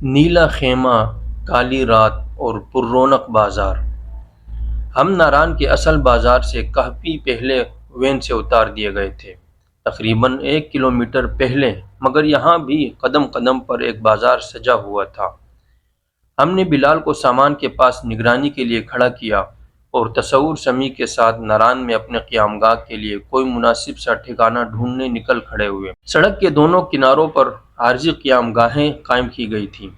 نیلا خیمہ، کالی رات اور پر رونق بازار۔ ہم ناران کے اصل بازار سے کافی پہلے وین سے اتار دیے گئے تھے، تقریباً 1 کلومیٹر پہلے، مگر یہاں بھی قدم قدم پر ایک بازار سجا ہوا تھا۔ ہم نے بلال کو سامان کے پاس نگرانی کے لیے کھڑا کیا اور تصور سمیع کے ساتھ ناران میں اپنے قیام گاہ کے لیے کوئی مناسب سا ٹھکانہ ڈھونڈنے نکل کھڑے ہوئے۔ سڑک کے دونوں کناروں پر عارضی قیام گاہیں قائم کی گئی تھیں۔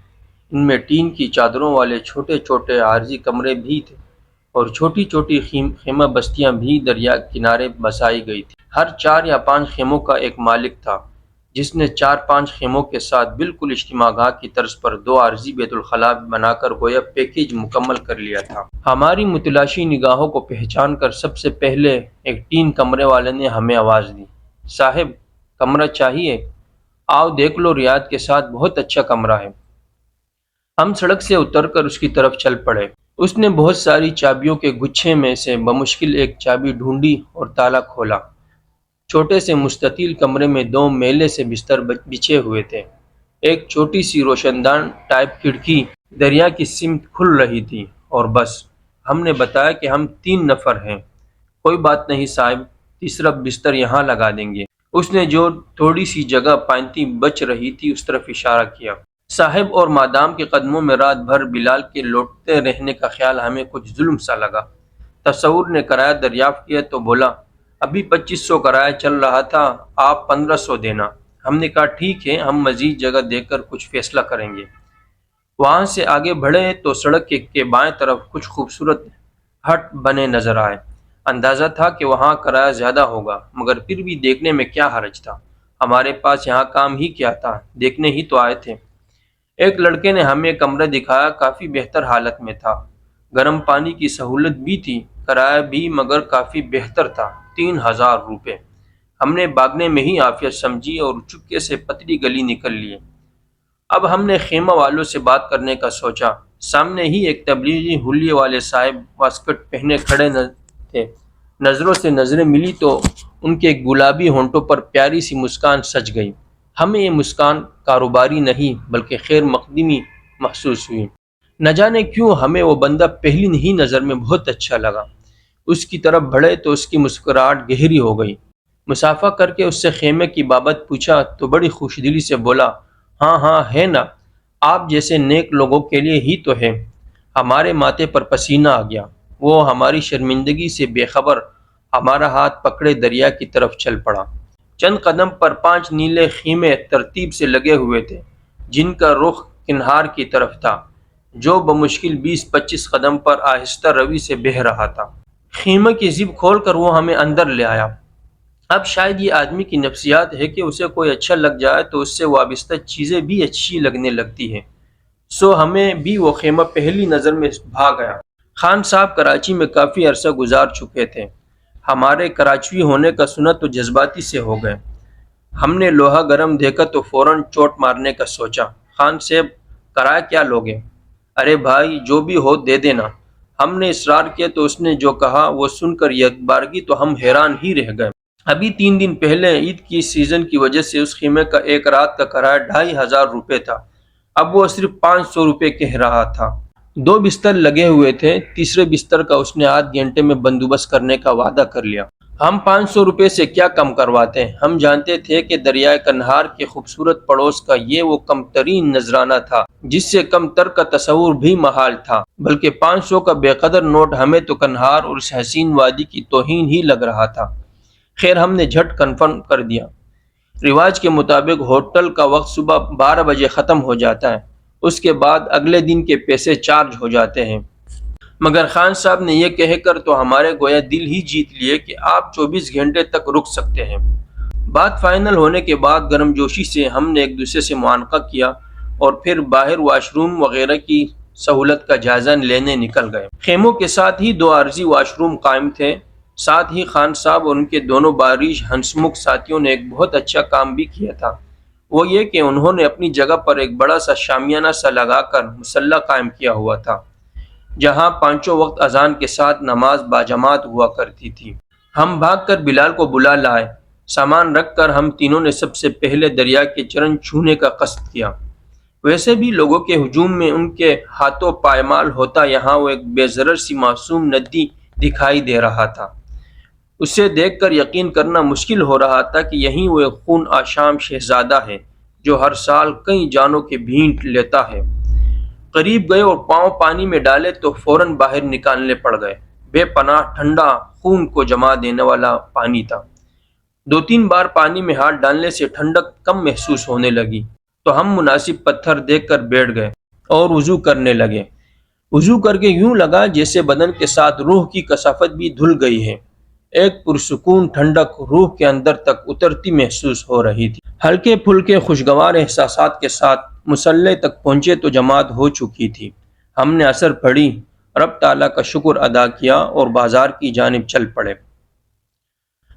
ان میں ٹین کی چادروں والے چھوٹے چھوٹے عارضی کمرے بھی تھے اور چھوٹی چھوٹی خیمہ بستیاں بھی دریا کنارے بسائی گئی تھیں۔ ہر 4 یا 5 خیموں کا ایک مالک تھا، جس نے 4 5 خیموں کے ساتھ بالکل اجتماع گاہ کی طرز پر 2 عارضی بیت الخلاء بنا کر گویا پیکیج مکمل کر لیا تھا۔ ہماری متلاشی نگاہوں کو پہچان کر سب سے پہلے ایک ٹین کمرے والے نے ہمیں آواز دی، "صاحب، کمرہ چاہیے؟ آؤ دیکھ لو، ریاض کے ساتھ بہت اچھا کمرہ ہے۔" ہم سڑک سے اتر کر اس کی طرف چل پڑے۔ اس نے بہت ساری چابیوں کے گچھے میں سے بمشکل ایک چابی ڈھونڈی اور تالا کھولا۔ چھوٹے سے مستطیل کمرے میں 2 میلے سے بستر بچھے ہوئے تھے۔ ایک چھوٹی سی روشن دان ٹائپ کھڑکی دریا کی سمت کھل رہی تھی، اور بس۔ ہم نے بتایا کہ ہم 3 نفر ہیں۔ "کوئی بات نہیں صاحب، تیسرا بستر یہاں لگا دیں گے۔" اس نے جو تھوڑی سی جگہ پائنتی بچ رہی تھی اس طرف اشارہ کیا۔ صاحب اور مادام کے قدموں میں رات بھر بلال کے لوٹتے رہنے کا خیال ہمیں کچھ ظلم سا لگا۔ تصور نے کرایہ دریافت کیا تو بولا، "ابھی 2500 کرایہ چل رہا تھا، آپ 1500 دینا۔" ہم نے کہا، "ٹھیک ہے، ہم مزید جگہ دیکھ کر کچھ فیصلہ کریں گے۔" وہاں سے آگے بڑھے تو سڑک کے بائیں طرف کچھ خوبصورت ہٹ بنے نظر آئے۔ اندازہ تھا کہ وہاں کرایہ زیادہ ہوگا، مگر پھر بھی دیکھنے میں کیا حرج تھا؟ ہمارے پاس یہاں کام ہی کیا تھا، دیکھنے ہی تو آئے تھے۔ ایک لڑکے نے ہمیں کمرہ دکھایا، کافی بہتر حالت میں تھا۔ گرم پانی کی سہولت بھی تھی، کرایہ بھی مگر کافی بہتر تھا، 3000 روپے۔ ہم نے بھاگنے میں ہی عافیت سمجھی اور چپکے سے پتلی گلی نکل لیے۔ اب ہم نے خیمہ والوں سے بات کرنے کا سوچا۔ سامنے ہی ایک تبلیغی حلیے والے صاحب واسکٹ پہنے کھڑے تھے۔ نظروں سے نظریں ملی تو ان کے گلابی ہونٹوں پر پیاری سی مسکان سج گئی۔ ہمیں یہ مسکان کاروباری نہیں بلکہ خیر مقدمی محسوس ہوئی۔ نہ جانے کیوں ہمیں وہ بندہ پہلی ہی نظر میں بہت اچھا لگا۔ اس کی طرف بڑھے تو اس کی مسکراہٹ گہری ہو گئی۔ مصافحہ کر کے اس سے خیمے کی بابت پوچھا تو بڑی خوش دلی سے بولا، "ہاں ہاں ہے نا، آپ جیسے نیک لوگوں کے لیے ہی تو ہے۔" ہمارے ماتھے پر پسینہ آ گیا۔ وہ ہماری شرمندگی سے بے خبر ہمارا ہاتھ پکڑے دریا کی طرف چل پڑا۔ چند قدم پر 5 نیلے خیمے ترتیب سے لگے ہوئے تھے، جن کا رخ کنہار کی طرف تھا، جو بمشکل 20 25 قدم پر آہستہ روی سے بہہ رہا تھا۔ خیمے کی زپ کھول کر وہ ہمیں اندر لے آیا۔ اب شاید یہ آدمی کی نفسیات ہے کہ اسے کوئی اچھا لگ جائے تو اس سے وابستہ چیزیں بھی اچھی لگنے لگتی ہیں، سو ہمیں بھی وہ خیمہ پہلی نظر میں بھا گیا۔ خان صاحب کراچی میں کافی عرصہ گزار چکے تھے۔ ہمارے کراچوی ہونے کا سنا تو جذباتی سے ہو گئے۔ ہم نے لوہا گرم دیکھا تو فوراً چوٹ مارنے کا سوچا۔ "خان صاحب، کرایہ کیا لوگے؟" "ارے بھائی، جو بھی ہو دے دینا۔" ہم نے اصرار کیا تو اس نے جو کہا وہ سن کر یکبارگی تو ہم حیران ہی رہ گئے۔ ابھی 3 دن پہلے عید کی سیزن کی وجہ سے اس خیمے کا ایک رات کا کرایہ 2500 روپے تھا، اب وہ صرف 500 روپے کہہ رہا تھا۔ 2 بستر لگے ہوئے تھے، تیسرے بستر کا اس نے آدھ گھنٹے میں بندوبست کرنے کا وعدہ کر لیا۔ ہم 500 روپے سے کیا کم کرواتے؟ ہم جانتے تھے کہ دریائے کنہار کے خوبصورت پڑوس کا یہ وہ کم ترین نذرانہ تھا جس سے کم تر کا تصور بھی محال تھا، بلکہ 500 کا بے قدر نوٹ ہمیں تو کنہار اور اس حسین وادی کی توہین ہی لگ رہا تھا۔ خیر ہم نے جھٹ کنفرم کر دیا۔ رواج کے مطابق ہوٹل کا وقت صبح 12 بجے ختم ہو جاتا ہے، اس کے بعد اگلے دن کے پیسے چارج ہو جاتے ہیں۔ مگر خان صاحب نے یہ کہہ کر تو ہمارے گویا دل ہی جیت لیے کہ آپ 24 گھنٹے تک رک سکتے ہیں۔ بات فائنل ہونے کے بعد گرم جوشی سے ہم نے ایک دوسرے سے معانقہ کیا اور پھر باہر واش روم وغیرہ کی سہولت کا جائزہ لینے نکل گئے۔ خیموں کے ساتھ ہی 2 عارضی واش روم قائم تھے۔ ساتھ ہی خان صاحب اور ان کے دونوں باریش ہنسمکھ ساتھیوں نے ایک بہت اچھا کام بھی کیا تھا، وہ یہ کہ انہوں نے اپنی جگہ پر ایک بڑا سا شامیانہ سا لگا کر مصلی قائم کیا ہوا تھا، جہاں 5 وقت اذان کے ساتھ نماز باجماعت ہوا کرتی تھی۔ ہم بھاگ کر بلال کو بلا لائے۔ سامان رکھ کر ہم تینوں نے سب سے پہلے دریا کے چرن چھونے کا قصد کیا۔ ویسے بھی لوگوں کے ہجوم میں ان کے ہاتھوں پائمال ہوتا یہاں وہ ایک بے ضرر سی معصوم ندی دکھائی دے رہا تھا۔ اسے دیکھ کر یقین کرنا مشکل ہو رہا تھا کہ یہی وہ ایک خون آشام شہزادہ ہے جو ہر سال کئی جانوں کے بھینٹ لیتا ہے۔ قریب گئے اور پاؤں پانی میں ڈالے تو فوراً باہر نکالنے پڑ گئے۔ بے پناہ ٹھنڈا خون کو جما دینے والا پانی تھا۔ 2-3 بار پانی میں ہاتھ ڈالنے سے ٹھنڈک کم محسوس ہونے لگی تو ہم مناسب پتھر دیکھ کر بیٹھ گئے اور وضو کرنے لگے۔ وضو کر کے یوں لگا جیسے بدن کے ساتھ روح کی کثافت بھی دھل گئی ہے۔ ایک پرسکون ٹھنڈک روح کے اندر تک اترتی محسوس ہو رہی تھی۔ ہلکے پھلکے خوشگوار احساسات کے ساتھ مصلی تک پہنچے تو جماعت ہو چکی تھی۔ ہم نے عصر پڑھی، رب تعالیٰ کا شکر ادا کیا اور بازار کی جانب چل پڑے۔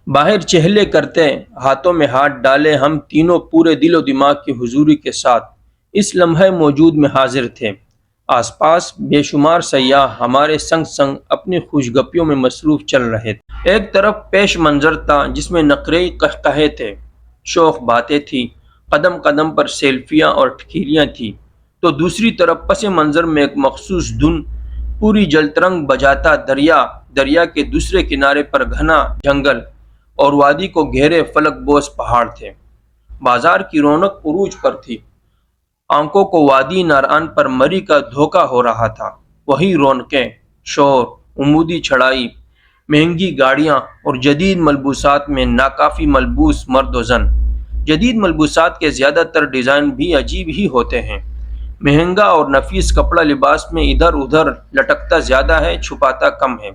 باہر چہلے کرتے ہاتھوں میں ہاتھ ڈالے ہم تینوں پورے دل و دماغ کی حضوری کے ساتھ اس لمحے موجود میں حاضر تھے۔ آس پاس بے شمار سیاح ہمارے سنگ سنگ اپنی خوشگپیوں میں مصروف چل رہے تھے۔ ایک طرف پیش منظر تھا جس میں نقرئی قہقہے تھے، شوخ باتیں تھیں، قدم قدم پر سیلفیاں اور ٹھکیلیاں تھیں، تو دوسری طرف پس منظر میں ایک مخصوص دھن پوری جلترنگ بجاتا دریا کے دوسرے کنارے پر گھنا جنگل اور وادی کو گھیرے فلک بوس پہاڑ تھے۔ بازار کی رونق عروج پر تھی۔ آنکھوں کو وادی ناران پر مری کا دھوکہ ہو رہا تھا۔ وہی رونقیں، شور، عمودی چھڑائی، مہنگی گاڑیاں اور جدید ملبوسات میں ناکافی ملبوس مرد و زن۔ جدید ملبوسات کے زیادہ تر ڈیزائن بھی عجیب ہی ہوتے ہیں۔ مہنگا اور نفیس کپڑا لباس میں ادھر ادھر لٹکتا زیادہ ہے، چھپاتا کم ہے۔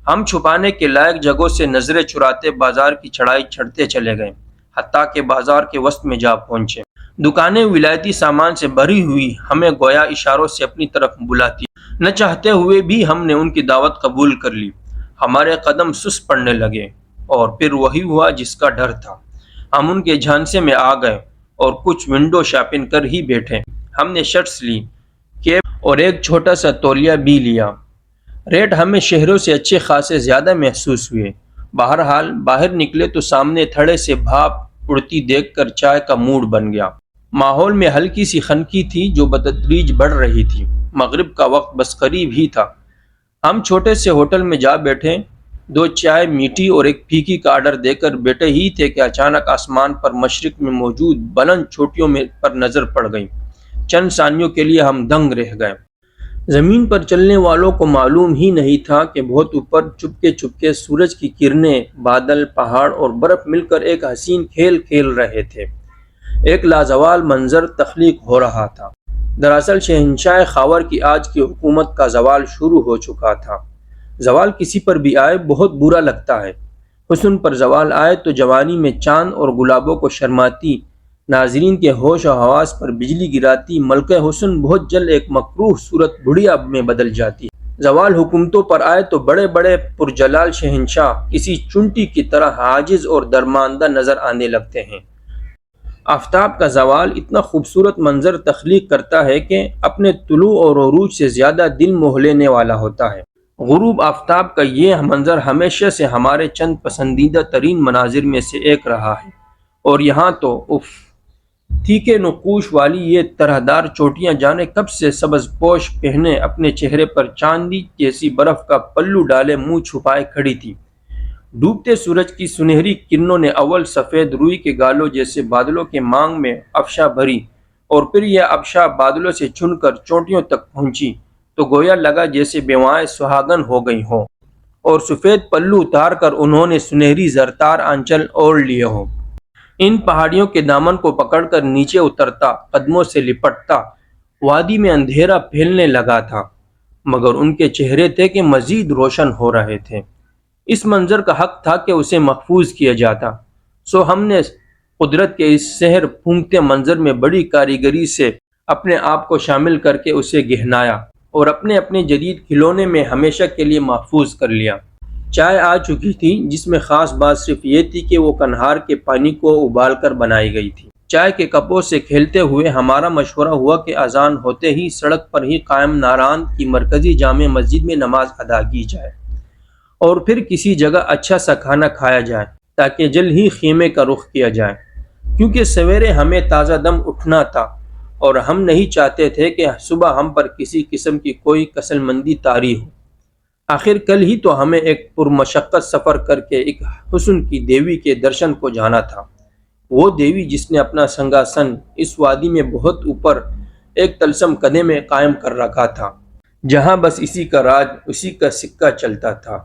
ہم چھپانے کے لائق جگہوں سے نظریں چراتے بازار کی چڑھائی چڑھتے چلے گئے، حتیٰ کہ بازار کے وسط میں جا پہنچے۔ دکانیں ولایتی سامان سے بھری ہوئی ہمیں گویا اشاروں سے اپنی طرف بلاتی، نہ چاہتے ہوئے بھی ہم نے ان کی دعوت قبول کر لی۔ ہمارے قدم سست پڑنے لگے اور پھر وہی ہوا جس کا ڈر تھا۔ ہم ان کے جھانسے میں آ گئے اور کچھ ونڈو شاپنگ کر ہی بیٹھے۔ ہم نے شرٹس لی، کیپ اور ایک چھوٹا سا تولیہ بھی لیا۔ ریٹ ہمیں شہروں سے اچھے خاصے زیادہ محسوس ہوئے۔ بہرحال باہر نکلے تو سامنے تھڑے سے بھاپ اڑتی دیکھ کر چائے کا موڈ بن گیا۔ ماحول میں ہلکی سی خنکی تھی جو بتدریج بڑھ رہی تھی۔ مغرب کا وقت بس قریب ہی تھا۔ ہم چھوٹے سے ہوٹل میں جا بیٹھے، 2 چائے میٹھی اور ایک پھیکی کا آرڈر دے کر بیٹھے ہی تھے کہ اچانک آسمان پر مشرق میں موجود بلند چوٹیوں پر نظر پڑ گئی۔ چند ثانیوں کے لیے ہم دنگ رہ گئے۔ زمین پر چلنے والوں کو معلوم ہی نہیں تھا کہ بہت اوپر چپکے چپکے سورج کی کرنیں، بادل، پہاڑ اور برف مل کر ایک حسین کھیل کھیل رہے تھے۔ ایک لازوال منظر تخلیق ہو رہا تھا۔ دراصل شہنشاہ خاور کی آج کی حکومت کا زوال شروع ہو چکا تھا۔ زوال کسی پر بھی آئے بہت برا لگتا ہے۔ حسن پر زوال آئے تو جوانی میں چاند اور گلابوں کو شرماتی، ناظرین کے ہوش و حواس پر بجلی گراتی ملکہ حسن بہت جلد ایک مکروہ صورت بڑھیا میں بدل جاتی ہے۔ زوال حکومتوں پر آئے تو بڑے بڑے پرجلال شہنشاہ کسی چونٹی کی طرح عاجز اور درماندہ نظر آنے لگتے ہیں۔ آفتاب کا زوال اتنا خوبصورت منظر تخلیق کرتا ہے کہ اپنے طلوع اور عروج سے زیادہ دل موہ لینے والا ہوتا ہے۔ غروب آفتاب کا یہ منظر ہمیشہ سے ہمارے چند پسندیدہ ترین مناظر میں سے ایک رہا ہے، اور یہاں تو اف، تھیکے نقوش والی یہ طرح دار چوٹیاں جانے کب سے سبز پوش پہنے اپنے چہرے پر چاندی جیسی برف کا پلو ڈالے منہ چھپائے کھڑی تھی۔ ڈوبتے سورج کی سنہری کرنوں نے اول سفید روئی کے گالوں جیسے بادلوں کے مانگ میں افشا بھری، اور پھر یہ افشا بادلوں سے چن کر چوٹیوں تک پہنچی تو گویا لگا جیسے بیوائیں سہاگن ہو گئی ہوں اور سفید پلو اتار کر انہوں نے سنہری زرتار آنچل اوڑھ لیے ہوں۔ ان پہاڑیوں کے دامن کو پکڑ کر نیچے اترتا، قدموں سے لپٹتا، وادی میں اندھیرا پھیلنے لگا تھا، مگر ان کے چہرے تھے کہ مزید روشن ہو رہے تھے۔ اس منظر کا حق تھا کہ اسے محفوظ کیا جاتا، سو ہم نے قدرت کے اس سحر پھونکتے منظر میں بڑی کاریگری سے اپنے آپ کو شامل کر کے اسے گہنایا اور اپنے اپنے جدید کھلونے میں ہمیشہ کے لیے محفوظ کر لیا۔ چائے آ چکی تھی، جس میں خاص بات صرف یہ تھی کہ وہ کنہار کے پانی کو ابال کر بنائی گئی تھی۔ چائے کے کپوں سے کھیلتے ہوئے ہمارا مشورہ ہوا کہ اذان ہوتے ہی سڑک پر ہی قائم ناران کی مرکزی جامع مسجد میں نماز ادا کی جائے اور پھر کسی جگہ اچھا سا کھانا کھایا جائے تاکہ جلد ہی خیمے کا رخ کیا جائے، کیونکہ سویرے ہمیں تازہ دم اٹھنا تھا اور ہم نہیں چاہتے تھے کہ صبح ہم پر کسی قسم کی کوئی کسل مندی طاری ہو۔ آخر کل ہی تو ہمیں ایک پرمشقت سفر کر کے ایک حسن کی دیوی کے درشن کو جانا تھا، وہ دیوی جس نے اپنا سنگاسن اس وادی میں بہت اوپر ایک طلسم قدے میں قائم کر رکھا تھا، جہاں بس اسی کا راج، اسی کا سکہ چلتا تھا۔